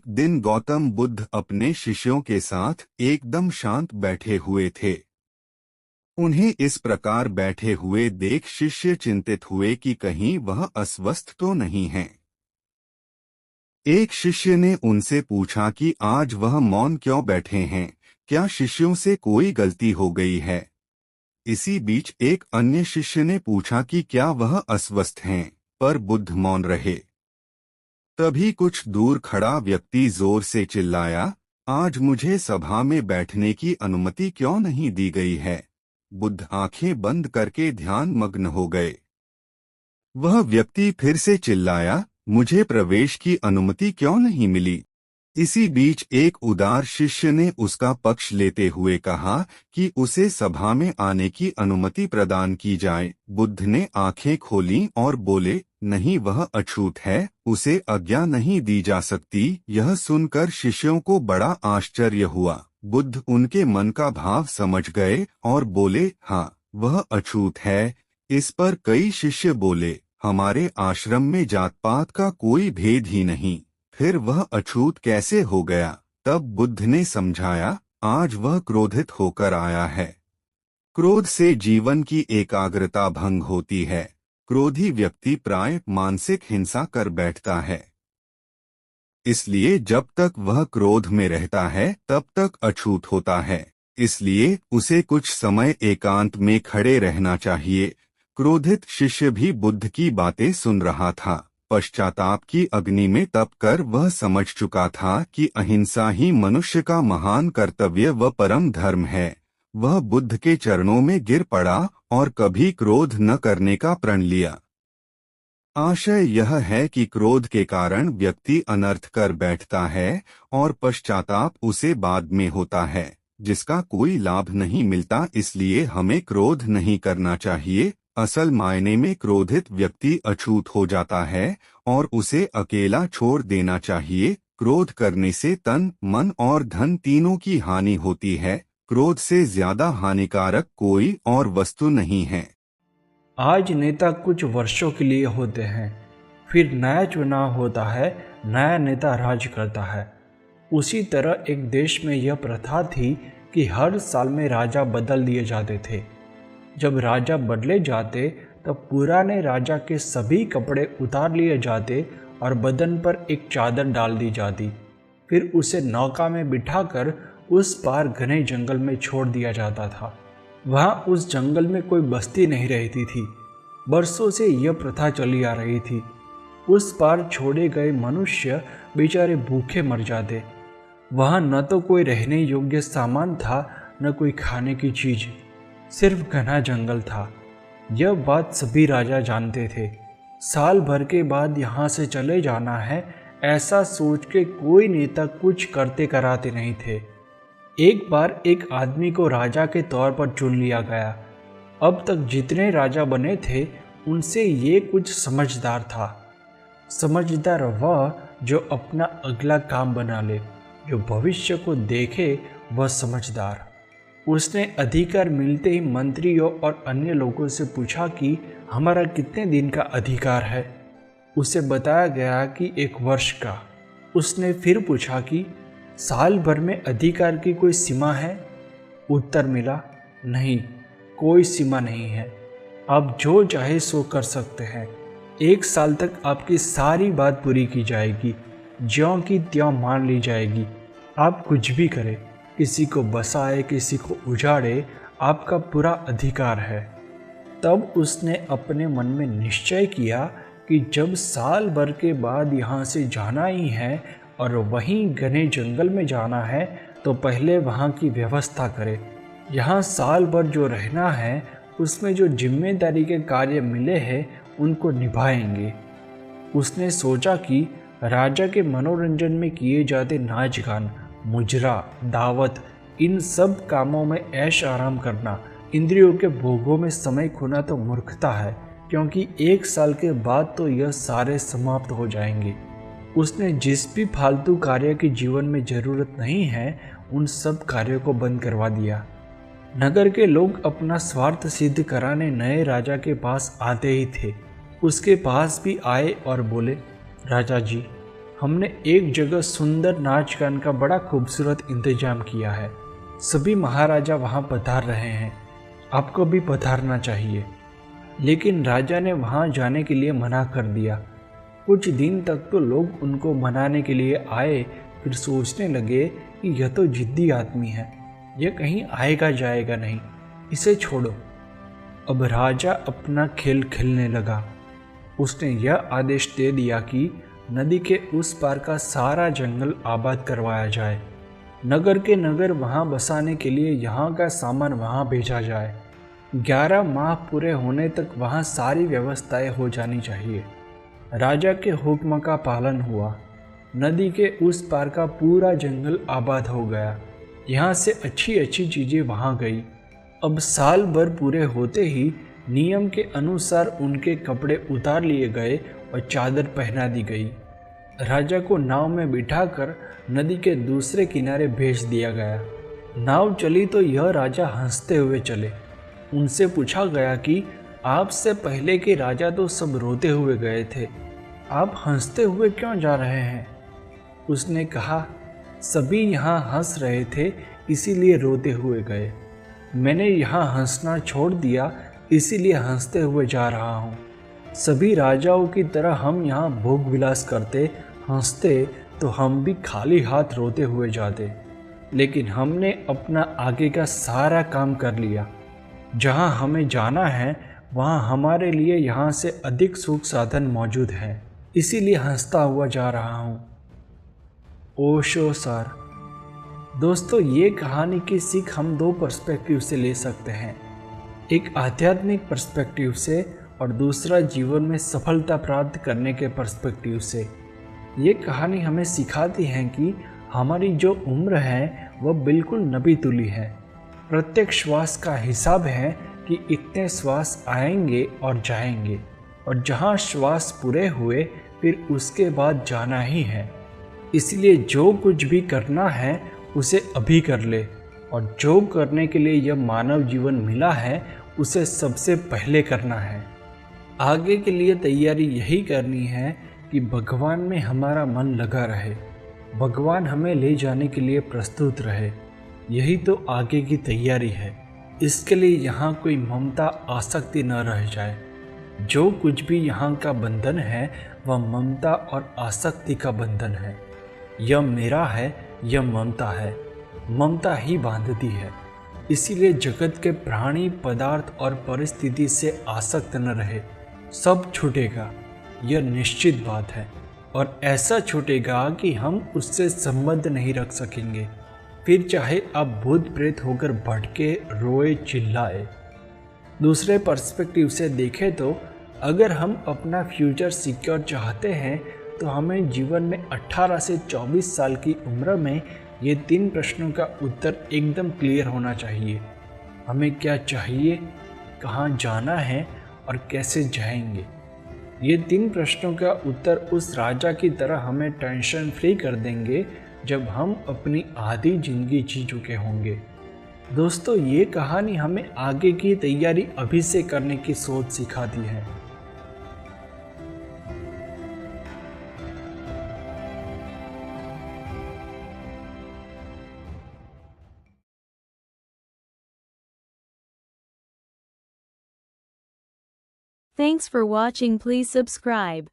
दिन गौतम बुद्ध अपने शिष्यों के साथ एकदम शांत बैठे हुए थे। उन्हें इस प्रकार बैठे हुए देख शिष्य चिंतित हुए कि कहीं वह अस्वस्थ तो नहीं हैं। एक शिष्य ने उनसे पूछा कि आज वह मौन क्यों बैठे हैं, क्या शिष्यों से कोई गलती हो गई है। इसी बीच एक अन्य शिष्य ने पूछा कि क्या वह अस्वस्थ हैं, पर बुद्ध मौन रहे। तभी कुछ दूर खड़ा व्यक्ति जोर से चिल्लाया, आज मुझे सभा में बैठने की अनुमति क्यों नहीं दी गई है। बुद्ध आंखें बंद करके ध्यान मग्न हो गए। वह व्यक्ति फिर से चिल्लाया, मुझे प्रवेश की अनुमति क्यों नहीं मिली। इसी बीच एक उदार शिष्य ने उसका पक्ष लेते हुए कहा कि उसे सभा में आने की अनुमति प्रदान की जाए। बुद्ध ने आंखें खोलीं और बोले, नहीं, वह अछूत है, उसे आज्ञा नहीं दी जा सकती। यह सुनकर शिष्यों को बड़ा आश्चर्य हुआ। बुद्ध उनके मन का भाव समझ गए और बोले, हाँ, वह अछूत है। इस पर कई शिष्य बोले, हमारे आश्रम में जात पात का कोई भेद ही नहीं, फिर वह अछूत कैसे हो गया। तब बुद्ध ने समझाया, आज वह क्रोधित होकर आया है। क्रोध से जीवन की एकाग्रता भंग होती है। क्रोधी व्यक्ति प्राय मानसिक हिंसा कर बैठता है। इसलिए जब तक वह क्रोध में रहता है तब तक अछूत होता है। इसलिए उसे कुछ समय एकांत में खड़े रहना चाहिए। क्रोधित शिष्य भी बुद्ध की बातें सुन रहा था। पश्चाताप की अग्नि में तप कर वह समझ चुका था कि अहिंसा ही मनुष्य का महान कर्तव्य व परम धर्म है। वह बुद्ध के चरणों में गिर पड़ा और कभी क्रोध न करने का प्रण लिया। आशय यह है कि क्रोध के कारण व्यक्ति अनर्थ कर बैठता है और पश्चाताप उसे बाद में होता है, जिसका कोई लाभ नहीं मिलता। इसलिए हमें क्रोध नहीं करना चाहिए। असल मायने में क्रोधित व्यक्ति अछूत हो जाता है और उसे अकेला छोड़ देना चाहिए। क्रोध करने से तन, मन और धन तीनों की हानि होती है। क्रोध से ज्यादा हानिकारक कोई और वस्तु नहीं है। आज नेता कुछ वर्षों के लिए होते हैं, फिर नया चुनाव होता है, नया नेता राज करता है। उसी तरह एक देश में यह प्रथा थी कि हर साल में राजा बदल दिए जाते थे। जब राजा बदले जाते तब पुराने राजा के सभी कपड़े उतार लिए जाते और बदन पर एक चादर डाल दी जाती। फिर उसे नौका में बिठाकर उस पार घने जंगल में छोड़ दिया जाता था। वहाँ उस जंगल में कोई बस्ती नहीं रहती थी। बरसों से यह प्रथा चली आ रही थी। उस पार छोड़े गए मनुष्य बेचारे भूखे मर जाते। वहाँ न तो कोई रहने योग्य सामान था, न कोई खाने की चीज, सिर्फ घना जंगल था। यह बात सभी राजा जानते थे। साल भर के बाद यहाँ से चले जाना है, ऐसा सोच के कोई नेता कुछ करते कराते नहीं थे। एक बार एक आदमी को राजा के तौर पर चुन लिया गया। अब तक जितने राजा बने थे उनसे ये कुछ समझदार था। समझदार वह जो अपना अगला काम बना ले, जो भविष्य को देखे, वह समझदार। उसने अधिकार मिलते ही मंत्रियों और अन्य लोगों से पूछा कि हमारा कितने दिन का अधिकार है। उसे बताया गया कि 1 वर्ष का। उसने फिर पूछा कि साल भर में अधिकार की कोई सीमा है। उत्तर मिला, नहीं, कोई सीमा नहीं है। आप जो चाहे सो कर सकते हैं। 1 साल तक आपकी सारी बात पूरी की जाएगी, ज्यों की त्यों मान ली जाएगी। आप कुछ भी करें, किसी को बसाए, किसी को उजाड़े, आपका पूरा अधिकार है। तब उसने अपने मन में निश्चय किया कि जब साल भर के बाद यहाँ से जाना ही है और वहीं घने जंगल में जाना है, तो पहले वहाँ की व्यवस्था करे। यहाँ साल भर जो रहना है उसमें जो जिम्मेदारी के कार्य मिले हैं उनको निभाएंगे। उसने सोचा कि राजा के मनोरंजन में किए जाते नाच गान, मुजरा, दावत, इन सब कामों में ऐश आराम करना, इंद्रियों के भोगों में समय खोना तो मूर्खता है, क्योंकि 1 साल के बाद तो यह सारे समाप्त हो जाएंगे। उसने जिस भी फालतू कार्य की जीवन में जरूरत नहीं है, उन सब कार्यों को बंद करवा दिया। नगर के लोग अपना स्वार्थ सिद्ध कराने नए राजा के पास आते ही थे। उसके पास भी आए और बोले, राजा जी, हमने एक जगह सुंदर नाच गान का बड़ा खूबसूरत इंतजाम किया है। सभी महाराजा वहाँ पधार रहे हैं, आपको भी पधारना चाहिए। लेकिन राजा ने वहाँ जाने के लिए मना कर दिया। कुछ दिन तक तो लोग उनको मनाने के लिए आए, फिर सोचने लगे कि यह तो जिद्दी आदमी है, यह कहीं आएगा जाएगा नहीं, इसे छोड़ो। अब राजा अपना खेल खेलने लगा। उसने यह आदेश दे दिया कि नदी के उस पार का सारा जंगल आबाद करवाया जाए। नगर के नगर वहाँ बसाने के लिए यहाँ का सामान वहाँ भेजा जाए। 11 माह पूरे होने तक वहाँ सारी व्यवस्थाएं हो जानी चाहिए। राजा के हुक्म का पालन हुआ। नदी के उस पार का पूरा जंगल आबाद हो गया। यहाँ से अच्छी अच्छी चीज़ें वहाँ गई। अब साल भर पूरे होते ही नियम के अनुसार उनके कपड़े उतार लिए गए और चादर पहना दी गई। राजा को नाव में बिठाकर नदी के दूसरे किनारे भेज दिया गया। नाव चली तो यह राजा हंसते हुए चले। उनसे पूछा गया कि आपसे पहले के राजा तो सब रोते हुए गए थे, आप हंसते हुए क्यों जा रहे हैं? उसने कहा, सभी यहाँ हंस रहे थे इसीलिए रोते हुए गए। मैंने यहाँ हंसना छोड़ दिया इसीलिए हंसते हुए जा रहा हूँ। सभी राजाओं की तरह हम यहाँ भोग विलास करते, हंसते तो हम भी खाली हाथ रोते हुए जाते। लेकिन हमने अपना आगे का सारा काम कर लिया। जहाँ हमें जाना है वहाँ हमारे लिए यहाँ से अधिक सुख साधन मौजूद हैं, इसीलिए हंसता हुआ जा रहा हूँ। ओशो सार। दोस्तों, ये कहानी की सीख हम 2 पर्सपेक्टिव से ले सकते हैं। एक आध्यात्मिक पर्सपेक्टिव से और दूसरा जीवन में सफलता प्राप्त करने के पर्सपेक्टिव से। ये कहानी हमें सिखाती है कि हमारी जो उम्र है वह बिल्कुल नबी तुली है। प्रत्येक श्वास का हिसाब है कि इतने श्वास आएंगे और जाएंगे, और जहाँ श्वास पूरे हुए फिर उसके बाद जाना ही है। इसलिए जो कुछ भी करना है उसे अभी कर ले, और जो करने के लिए यह मानव जीवन मिला है उसे सबसे पहले करना है। आगे के लिए तैयारी यही करनी है कि भगवान में हमारा मन लगा रहे, भगवान हमें ले जाने के लिए प्रस्तुत रहे। यही तो आगे की तैयारी है। इसके लिए यहाँ कोई ममता आसक्ति न रह जाए। जो कुछ भी यहाँ का बंधन है वह ममता और आसक्ति का बंधन है। यह मेरा है, यह ममता है, ममता ही बांधती है। इसीलिए जगत के प्राणी, पदार्थ और परिस्थिति से आसक्त न रहे। सब छूटेगा, यह निश्चित बात है, और ऐसा छूटेगा कि हम उससे संबंध नहीं रख सकेंगे। फिर चाहे आप भूत प्रेत होकर भटके, रोए, चिल्लाए। दूसरे पर्सपेक्टिव से देखें तो अगर हम अपना फ्यूचर सिक्योर चाहते हैं तो हमें जीवन में 18 से 24 साल की उम्र में ये 3 प्रश्नों का उत्तर एकदम क्लियर होना चाहिए। हमें क्या चाहिए, कहाँ जाना है और कैसे जाएंगे। ये 3 प्रश्नों का उत्तर उस राजा की तरह हमें टेंशन फ्री कर देंगे जब हम अपनी आधी जिंदगी जी चुके होंगे। दोस्तों, ये कहानी हमें आगे की तैयारी अभी से करने की सोच सिखाती है। Thanks for watching. Please subscribe.